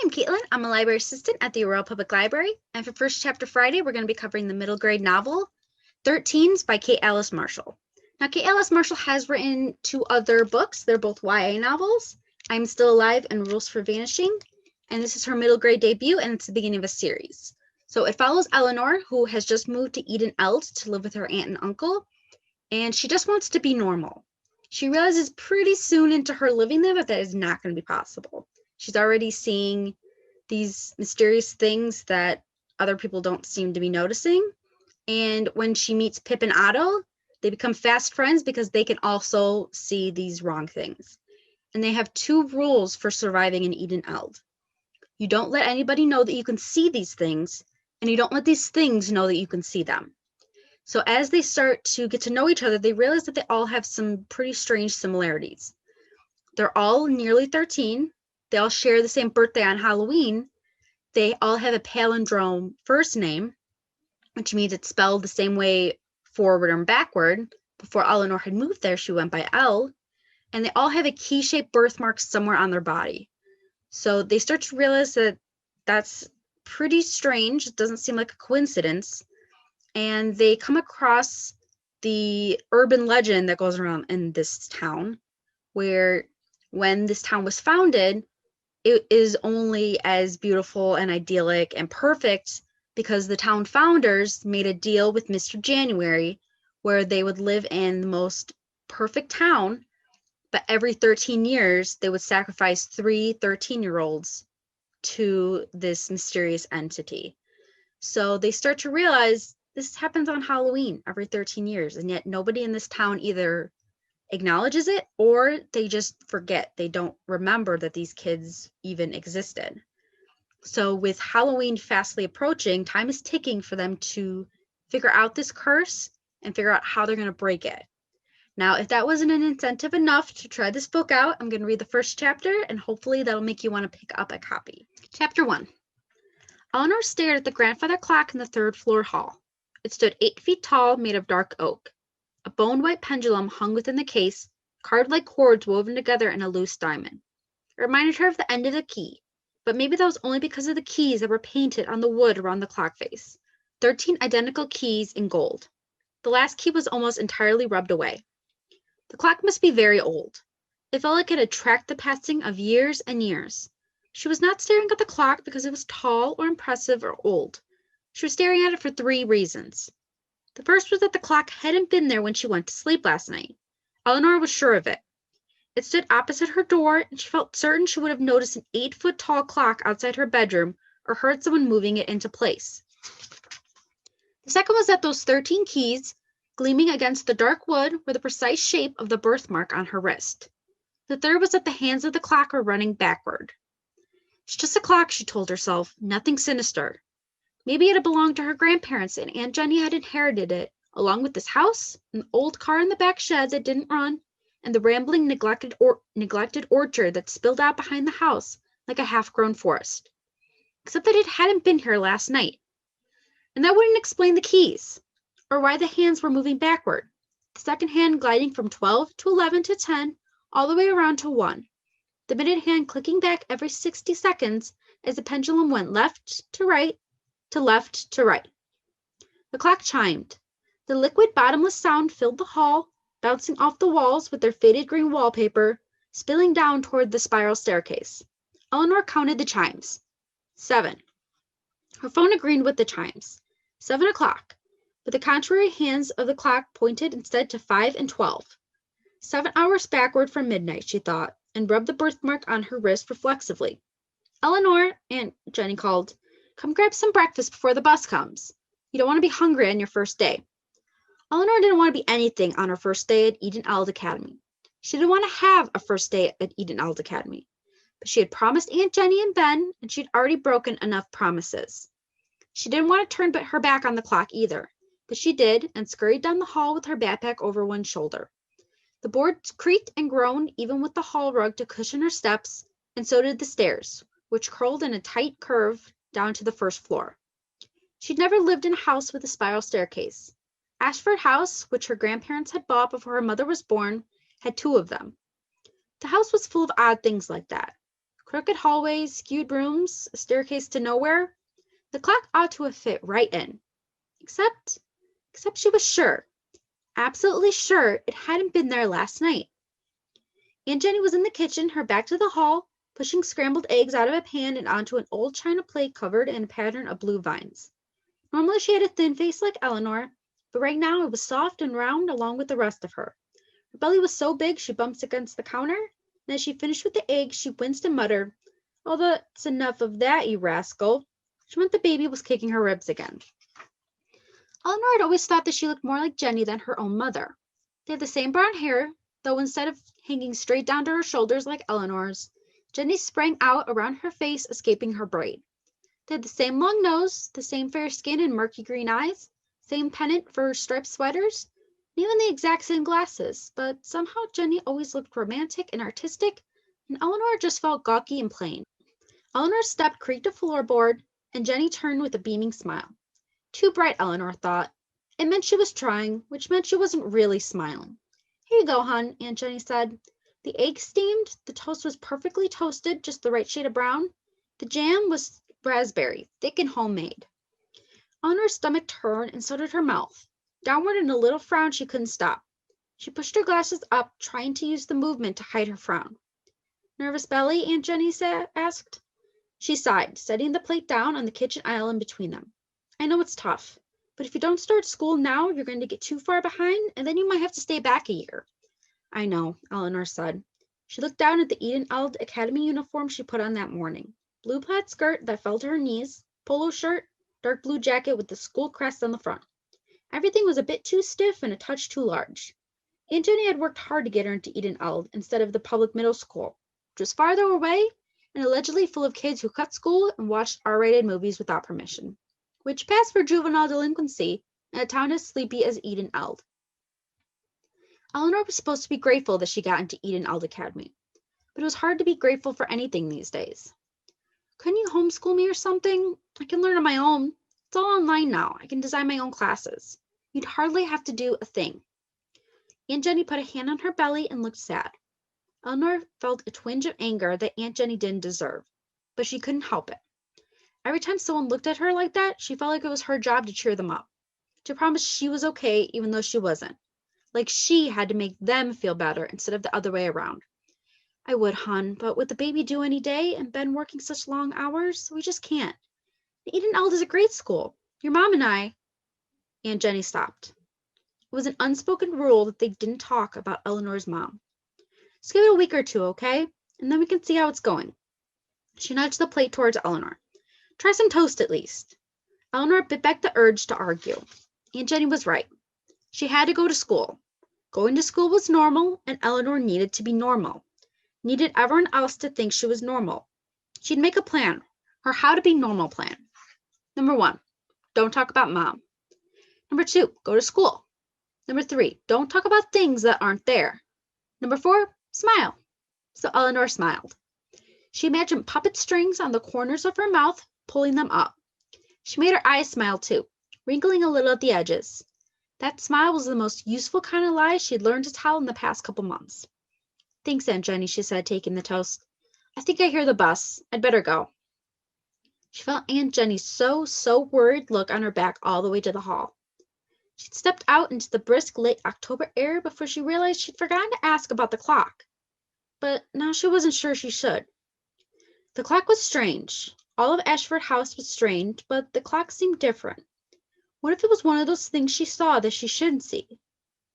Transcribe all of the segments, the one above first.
I'm Caitlin. I'm a library assistant at the Aurora Public Library, and for First Chapter Friday, we're going to be covering the middle grade novel 13s by Kate Alice Marshall. Now, Kate Alice Marshall has written 2 other books. They're both YA novels, I'm Still Alive and Rules for Vanishing, and this is her middle grade debut, and it's the beginning of a series. So it follows Eleanor, who has just moved to Eden Eld to live with her aunt and uncle, and she just wants to be normal. She realizes pretty soon into her living there that is not going to be possible. She's already seeing these mysterious things that other people don't seem to be noticing. And when she meets Pip and Otto, they become fast friends because they can also see these wrong things. And they have 2 rules for surviving in Eden Eld. You don't let anybody know that you can see these things, and you don't let these things know that you can see them. So as they start to get to know each other, they realize that they all have some pretty strange similarities. They're all nearly 13. They all share the same birthday on Halloween. They all have a palindrome first name, which means it's spelled the same way forward and backward. Before Eleanor had moved there, she went by Elle. And they all have a key-shaped birthmark somewhere on their body. So they start to realize that that's pretty strange. It doesn't seem like a coincidence. And they come across the urban legend that goes around in this town, where when this town was founded, it is only as beautiful and idyllic and perfect because the town founders made a deal with Mr. January where they would live in the most perfect town, but every 13 years they would sacrifice 3 13-year-olds to this mysterious entity. So they start to realize this happens on Halloween every 13 years, and yet nobody in this town either acknowledges it or they just forget. They don't remember that these kids even existed. So with Halloween fastly approaching, time is ticking for them to figure out this curse and figure out how they're going to break it. Now, if that wasn't an incentive enough to try this book out, I'm going to read the first chapter, and hopefully that'll make you want to pick up a copy. Chapter 1. Eleanor stared at the grandfather clock in the 3rd floor hall. It stood 8 feet tall, made of dark oak. A bone-white pendulum hung within the case, card-like cords woven together in a loose diamond. It reminded her of the end of the key, but maybe that was only because of the keys that were painted on the wood around the clock face. 13 identical keys in gold. The last key was almost entirely rubbed away. The clock must be very old. It felt like it had tracked the passing of years and years. She was not staring at the clock because it was tall or impressive or old. She was staring at it for 3 reasons. The first was that the clock hadn't been there when she went to sleep last night. Eleanor was sure of it. It stood opposite her door, and she felt certain she would have noticed an 8-foot-tall clock outside her bedroom or heard someone moving it into place. The second was that those 13 keys, gleaming against the dark wood, were the precise shape of the birthmark on her wrist. The third was that the hands of the clock were running backward. It's just a clock, she told herself, nothing sinister. Maybe it had belonged to her grandparents, and Aunt Jenny had inherited it, along with this house, an old car in the back shed that didn't run, and the rambling, neglected orchard that spilled out behind the house like a half-grown forest. Except that it hadn't been here last night. And that wouldn't explain the keys, or why the hands were moving backward, the second hand gliding from 12 to 11 to 10, all the way around to 1, the minute hand clicking back every 60 seconds as the pendulum went left to right to left to right. The clock chimed. The liquid, bottomless sound filled the hall, bouncing off the walls with their faded green wallpaper, spilling down toward the spiral staircase. Eleanor counted the chimes. 7. Her phone agreed with the chimes. 7 o'clock. But the contrary hands of the clock pointed instead to 5 and 12. 7 hours backward from midnight, she thought, and rubbed the birthmark on her wrist reflexively. Eleanor, Aunt Jenny called, come grab some breakfast before the bus comes. You don't want to be hungry on your first day. Eleanor didn't want to be anything on her first day at Eden Eld Academy. She didn't want to have a first day at Eden Eld Academy. But she had promised Aunt Jenny and Ben, and she'd already broken enough promises. She didn't want to turn her back on the clock either, but she did, and scurried down the hall with her backpack over one shoulder. The boards creaked and groaned even with the hall rug to cushion her steps, and so did the stairs, which curled in a tight curve down to the 1st floor. She'd never lived in a house with a spiral staircase. Ashford House, which her grandparents had bought before her mother was born, had 2 of them. The house was full of odd things like that. Crooked hallways, skewed rooms, a staircase to nowhere. The clock ought to have fit right in. Except she was sure, absolutely sure, it hadn't been there last night. Aunt Jenny was in the kitchen, her back to the hall, pushing scrambled eggs out of a pan and onto an old china plate covered in a pattern of blue vines. Normally she had a thin face like Eleanor, but right now it was soft and round along with the rest of her. Her belly was so big she bumped against the counter, and as she finished with the egg, she winced and muttered, "Oh, that's enough of that, you rascal." She meant the baby was kicking her ribs again. Eleanor had always thought that she looked more like Jenny than her own mother. They had the same brown hair, though instead of hanging straight down to her shoulders like Eleanor's, Jenny's sprang out around her face, escaping her braid. They had the same long nose, the same fair skin and murky green eyes, same pennant for striped sweaters, and even the exact same glasses, but somehow Jenny always looked romantic and artistic, and Eleanor just felt gawky and plain. Eleanor's step creaked a floorboard, and Jenny turned with a beaming smile. Too bright, Eleanor thought. It meant she was trying, which meant she wasn't really smiling. "Here you go, hon," Aunt Jenny said. The egg steamed, the toast was perfectly toasted, just the right shade of brown. The jam was raspberry, thick and homemade. Eleanor's stomach turned, and so did her mouth. Downward in a little frown she couldn't stop. She pushed her glasses up, trying to use the movement to hide her frown. "Nervous belly?" Aunt Jenny asked. She sighed, setting the plate down on the kitchen aisle in between them. "I know it's tough, but if you don't start school now, you're going to get too far behind, and then you might have to stay back a year." "I know," Eleanor said. She looked down at the Eden-Eld Academy uniform she put on that morning. Blue plaid skirt that fell to her knees, polo shirt, dark blue jacket with the school crest on the front. Everything was a bit too stiff and a touch too large. Aunt Jenny had worked hard to get her into Eden-Eld instead of the public middle school, which was farther away and allegedly full of kids who cut school and watched R-rated movies without permission, which passed for juvenile delinquency in a town as sleepy as Eden-Eld. Eleanor was supposed to be grateful that she got into Eden-Eld Academy, but it was hard to be grateful for anything these days. "Couldn't you homeschool me or something? I can learn on my own. It's all online now. I can design my own classes. You'd hardly have to do a thing." Aunt Jenny put a hand on her belly and looked sad. Eleanor felt a twinge of anger that Aunt Jenny didn't deserve, but she couldn't help it. Every time someone looked at her like that, she felt like it was her job to cheer them up, to promise she was okay even though she wasn't. Like she had to make them feel better instead of the other way around. "I would, hon, but with the baby due any day and Ben working such long hours, we just can't. Eden-Eld is a great school. Your mom and I—" Aunt Jenny stopped. It was an unspoken rule that they didn't talk about Eleanor's mom. "Just give it a week or two, okay? And then we can see how it's going." She nudged the plate towards Eleanor. "Try some toast at least." Eleanor bit back the urge to argue. Aunt Jenny was right. She had to go to school. Going to school was normal, and Eleanor needed to be normal. Needed everyone else to think she was normal. She'd make a plan, her how to be normal plan. Number 1, don't talk about mom. Number 2, go to school. Number 3, don't talk about things that aren't there. Number 4, smile. So Eleanor smiled. She imagined puppet strings on the corners of her mouth, pulling them up. She made her eyes smile too, wrinkling a little at the edges. That smile was the most useful kind of lie she'd learned to tell in the past couple months. "Thanks, Aunt Jenny," she said, taking the toast. "I think I hear the bus. I'd better go." She felt Aunt Jenny's so worried look on her back all the way to the hall. She'd stepped out into the brisk late October air before she realized she'd forgotten to ask about the clock. But now she wasn't sure she should. The clock was strange. All of Ashford House was strange, but the clock seemed different. What if it was one of those things she saw that she shouldn't see,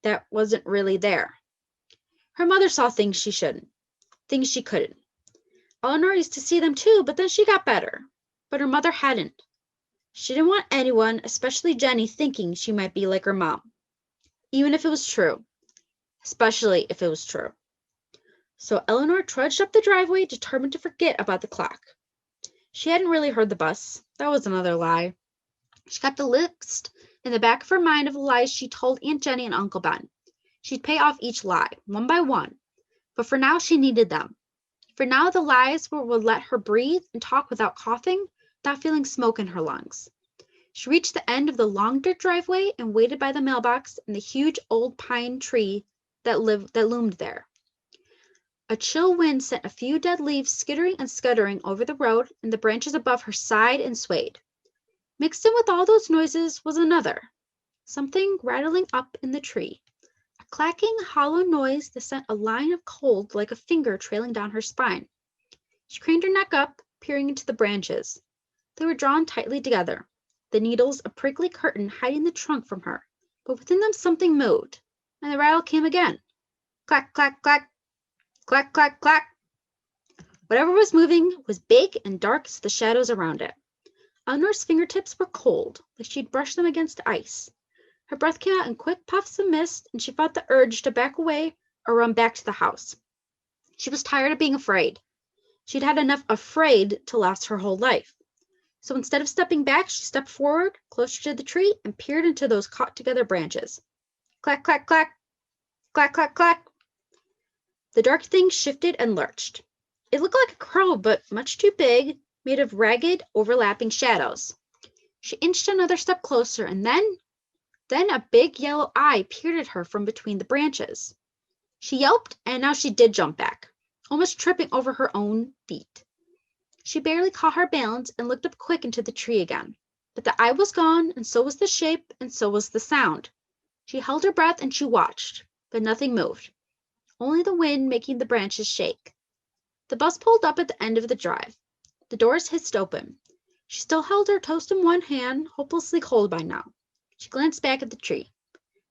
that wasn't really there? Her mother saw things she shouldn't, things she couldn't. Eleanor used to see them too, but then she got better. But her mother hadn't. She didn't want anyone, especially Jenny, thinking she might be like her mom. Even if it was true. Especially if it was true. So Eleanor trudged up the driveway, determined to forget about the clock. She hadn't really heard the bus. That was another lie. She kept a list in the back of her mind of the lies she told Aunt Jenny and Uncle Ben. She'd pay off each lie, one by one. But for now, she needed them. For now, the lies would let her breathe and talk without coughing, without feeling smoke in her lungs. She reached the end of the long dirt driveway and waited by the mailbox and the huge old pine tree that loomed there. A chill wind sent a few dead leaves skittering and scuttering over the road, and the branches above her sighed and swayed. Mixed in with all those noises was another, something rattling up in the tree, a clacking, hollow noise that sent a line of cold like a finger trailing down her spine. She craned her neck up, peering into the branches. They were drawn tightly together, the needles a prickly curtain hiding the trunk from her, but within them something moved, and the rattle came again. Clack, clack, clack, clack, clack, clack. Whatever was moving was big and dark as the shadows around it. Eleanor's fingertips were cold, like she'd brushed them against ice. Her breath came out in quick puffs of mist, and she felt the urge to back away or run back to the house. She was tired of being afraid. She'd had enough afraid to last her whole life. So instead of stepping back, she stepped forward, closer to the tree, and peered into those caught-together branches. Clack, clack, clack. Clack, clack, clack. The dark thing shifted and lurched. It looked like a crow, but much too big, made of ragged, overlapping shadows. She inched another step closer, and then a big yellow eye peered at her from between the branches. She yelped, and now she did jump back, almost tripping over her own feet. She barely caught her balance and looked up quick into the tree again. But the eye was gone, and so was the shape, and so was the sound. She held her breath and she watched, but nothing moved, only the wind making the branches shake. The bus pulled up at the end of the drive. The doors hissed open. She still held her toast in one hand, hopelessly cold by now. She glanced back at the tree.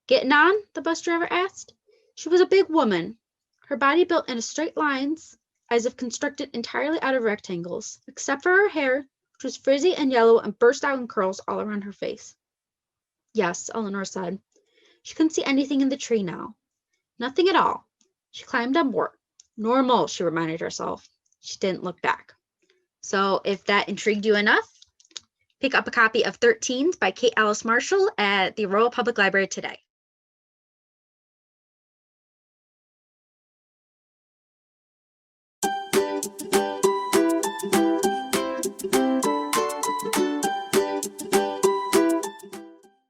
Getting on? The bus driver asked. She was a big woman, her body built into straight lines, as if constructed entirely out of rectangles, except for her hair, which was frizzy and yellow and burst out in curls all around her face. Yes, Eleanor said. She couldn't see anything in the tree now. Nothing at all. She climbed on board. Normal, she reminded herself. She didn't look back. So if that intrigued you enough, pick up a copy of 13s by Kate Alice Marshall at the Royal Public Library today.